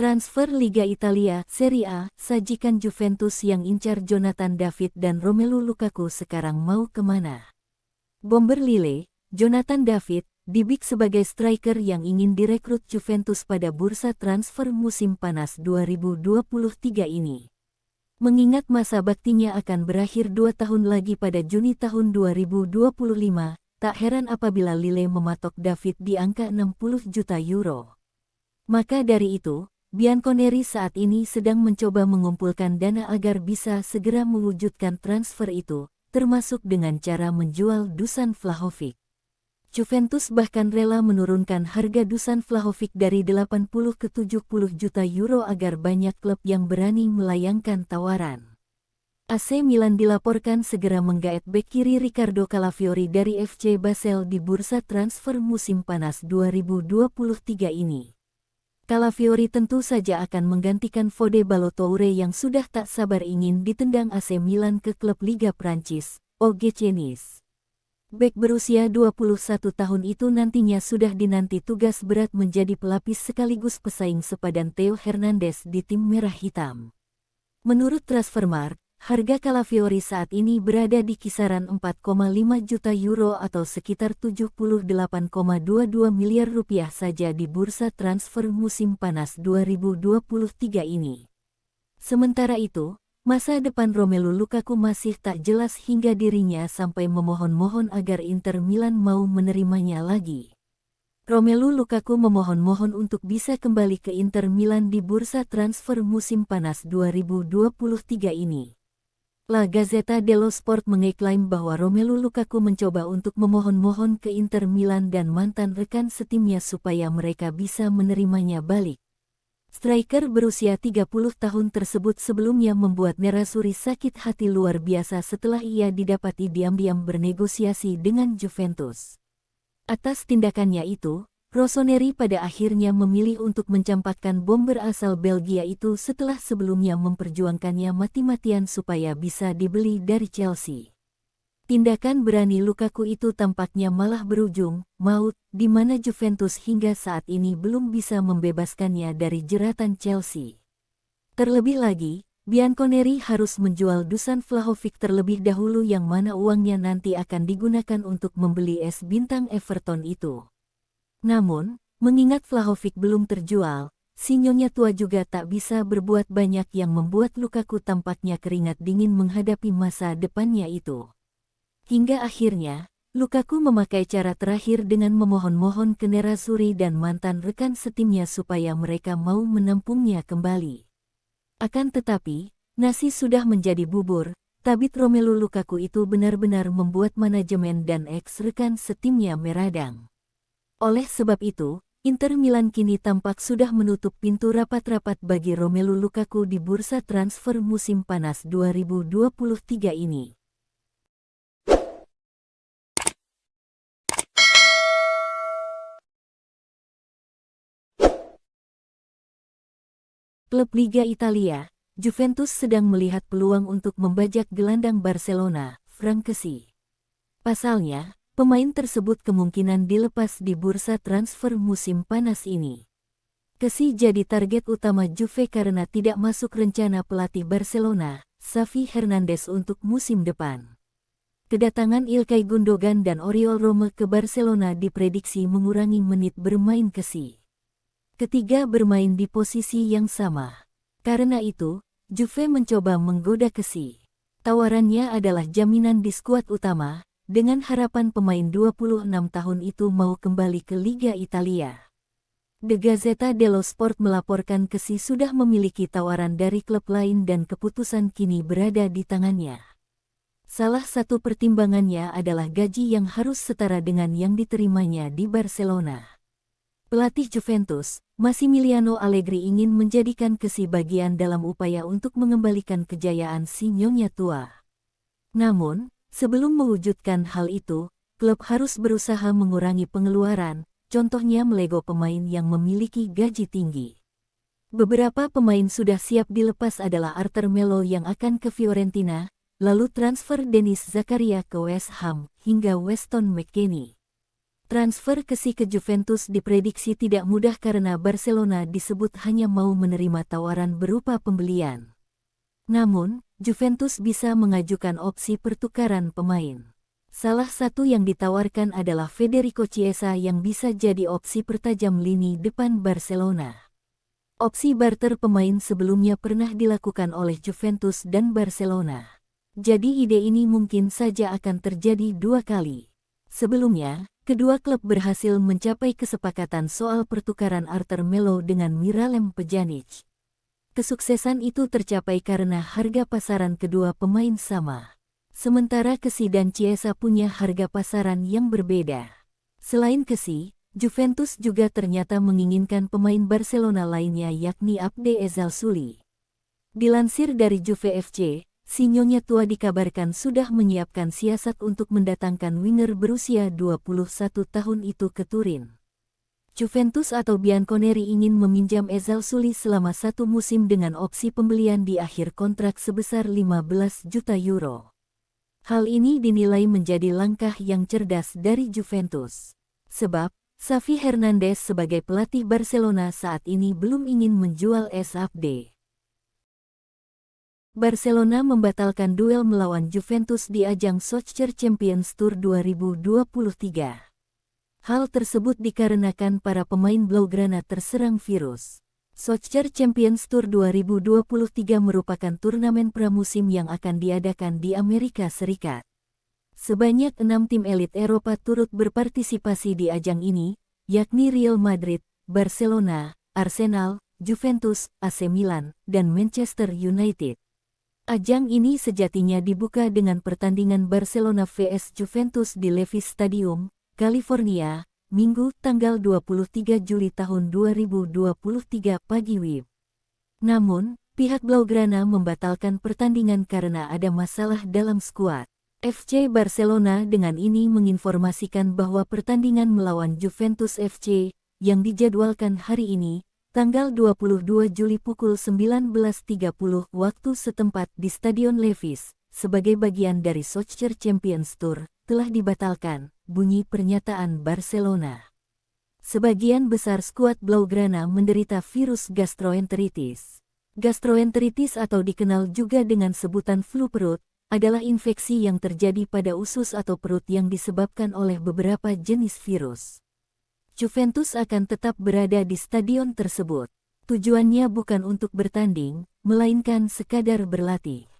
Transfer Liga Italia Serie A, sajikan Juventus yang incar Jonathan David dan Romelu Lukaku sekarang mau kemana? Bomber Lille, Jonathan David, dibik sebagai striker yang ingin direkrut Juventus pada bursa transfer musim panas 2023 ini. Mengingat masa baktinya akan berakhir 2 tahun lagi pada Juni tahun 2025, tak heran apabila Lille mematok David di angka 60 juta euro. Maka dari itu, Bianconeri saat ini sedang mencoba mengumpulkan dana agar bisa segera mewujudkan transfer itu, termasuk dengan cara menjual Dusan Vlahovic. Juventus bahkan rela menurunkan harga Dusan Vlahovic dari 80 ke 70 juta euro agar banyak klub yang berani melayangkan tawaran. AC Milan dilaporkan segera menggaet bek kiri Riccardo Calafiori dari FC Basel di bursa transfer musim panas 2023 ini. Calafiori tentu saja akan menggantikan Fode Ballo-Touré yang sudah tak sabar ingin ditendang AC Milan ke klub Liga Prancis, OGC Nice. Bek berusia 21 tahun itu nantinya sudah dinanti tugas berat menjadi pelapis sekaligus pesaing sepadan Theo Hernandez di tim Merah Hitam. Menurut Transfermarkt, harga Calafiori saat ini berada di kisaran 4,5 juta euro atau sekitar 78,22 miliar rupiah saja di bursa transfer musim panas 2023 ini. Sementara itu, masa depan Romelu Lukaku masih tak jelas hingga dirinya sampai memohon-mohon agar Inter Milan mau menerimanya lagi. Romelu Lukaku memohon-mohon untuk bisa kembali ke Inter Milan di bursa transfer musim panas 2023 ini. La Gazzetta dello Sport mengeklaim bahwa Romelu Lukaku mencoba untuk memohon-mohon ke Inter Milan dan mantan rekan setimnya supaya mereka bisa menerimanya balik. Striker berusia 30 tahun tersebut sebelumnya membuat Nerazzurri sakit hati luar biasa setelah ia didapati diam-diam bernegosiasi dengan Juventus. Atas tindakannya itu, Rossoneri pada akhirnya memilih untuk mencampakkan bomber asal Belgia itu setelah sebelumnya memperjuangkannya mati-matian supaya bisa dibeli dari Chelsea. Tindakan berani Lukaku itu tampaknya malah berujung maut, di mana Juventus hingga saat ini belum bisa membebaskannya dari jeratan Chelsea. Terlebih lagi, Bianconeri harus menjual Dusan Vlahovic terlebih dahulu yang mana uangnya nanti akan digunakan untuk membeli bintang Everton itu. Namun, mengingat Vlahovic belum terjual, si nyonya tua juga tak bisa berbuat banyak yang membuat Lukaku tampaknya keringat dingin menghadapi masa depannya itu. Hingga akhirnya, Lukaku memakai cara terakhir dengan memohon-mohon ke Nerazzurri dan mantan rekan setimnya supaya mereka mau menampungnya kembali. Akan tetapi, nasi sudah menjadi bubur, tabit Romelu Lukaku itu benar-benar membuat manajemen dan ex-rekan setimnya meradang. Oleh sebab itu, Inter Milan kini tampak sudah menutup pintu rapat-rapat bagi Romelu Lukaku di bursa transfer musim panas 2023 ini. Klub Liga Italia, Juventus sedang melihat peluang untuk membajak gelandang Barcelona, Franck Kessie. Pasalnya, pemain tersebut kemungkinan dilepas di bursa transfer musim panas ini. Kessie jadi target utama Juve karena tidak masuk rencana pelatih Barcelona, Xavi Hernandez untuk musim depan. Kedatangan Ilkay Gundogan dan Oriol Romeu ke Barcelona diprediksi mengurangi menit bermain Kessie. Ketiga bermain di posisi yang sama. Karena itu, Juve mencoba menggoda Kessie. Tawarannya adalah jaminan di skuad utama, dengan harapan pemain 26 tahun itu mau kembali ke Liga Italia. The Gazzetta dello Sport melaporkan Kessie sudah memiliki tawaran dari klub lain dan keputusan kini berada di tangannya. Salah satu pertimbangannya adalah gaji yang harus setara dengan yang diterimanya di Barcelona. Pelatih Juventus, Massimiliano Allegri ingin menjadikan Kessie bagian dalam upaya untuk mengembalikan kejayaan si nyonya tua. Namun, sebelum mewujudkan hal itu, klub harus berusaha mengurangi pengeluaran, contohnya melego pemain yang memiliki gaji tinggi. Beberapa pemain sudah siap dilepas adalah Arthur Melo yang akan ke Fiorentina, lalu transfer Denis Zakaria ke West Ham, hingga Weston McKennie. Transfer Kessie ke Juventus diprediksi tidak mudah karena Barcelona disebut hanya mau menerima tawaran berupa pembelian. Namun, Juventus bisa mengajukan opsi pertukaran pemain. Salah satu yang ditawarkan adalah Federico Chiesa yang bisa jadi opsi pertajam lini depan Barcelona. Opsi barter pemain sebelumnya pernah dilakukan oleh Juventus dan Barcelona. Jadi ide ini mungkin saja akan terjadi 2 kali. Sebelumnya, kedua klub berhasil mencapai kesepakatan soal pertukaran Arthur Melo dengan Miralem Pjanic. Kesuksesan itu tercapai karena harga pasaran kedua pemain sama. Sementara Kessie dan Chiesa punya harga pasaran yang berbeda. Selain Kessie, Juventus juga ternyata menginginkan pemain Barcelona lainnya yakni Abde Ezzalzouli. Dilansir dari Juve FC, si Nyonya tua dikabarkan sudah menyiapkan siasat untuk mendatangkan winger berusia 21 tahun itu ke Turin. Juventus atau Bianconeri ingin meminjam Ezzalzouli selama 1 musim dengan opsi pembelian di akhir kontrak sebesar 15 juta euro. Hal ini dinilai menjadi langkah yang cerdas dari Juventus. Sebab, Xavi Hernandez sebagai pelatih Barcelona saat ini belum ingin menjual Abde. Barcelona membatalkan duel melawan Juventus di ajang Soccer Champions Tour 2023. Hal tersebut dikarenakan para pemain Blaugrana terserang virus. Soccer Champions Tour 2023 merupakan turnamen pramusim yang akan diadakan di Amerika Serikat. Sebanyak 6 tim elit Eropa turut berpartisipasi di ajang ini, yakni Real Madrid, Barcelona, Arsenal, Juventus, AC Milan, dan Manchester United. Ajang ini sejatinya dibuka dengan pertandingan Barcelona vs Juventus di Levi's Stadium, California, Minggu tanggal 23 Juli tahun 2023 pagi WIB. Namun, pihak Blaugrana membatalkan pertandingan karena ada masalah dalam skuad. FC Barcelona dengan ini menginformasikan bahwa pertandingan melawan Juventus FC yang dijadwalkan hari ini, tanggal 22 Juli pukul 19.30 waktu setempat di Stadion Levi's, sebagai bagian dari Soccer Champions Tour, telah dibatalkan, bunyi pernyataan Barcelona. Sebagian besar skuad Blaugrana menderita virus gastroenteritis. Gastroenteritis atau dikenal juga dengan sebutan flu perut, adalah infeksi yang terjadi pada usus atau perut yang disebabkan oleh beberapa jenis virus. Juventus akan tetap berada di stadion tersebut. Tujuannya bukan untuk bertanding, melainkan sekadar berlatih.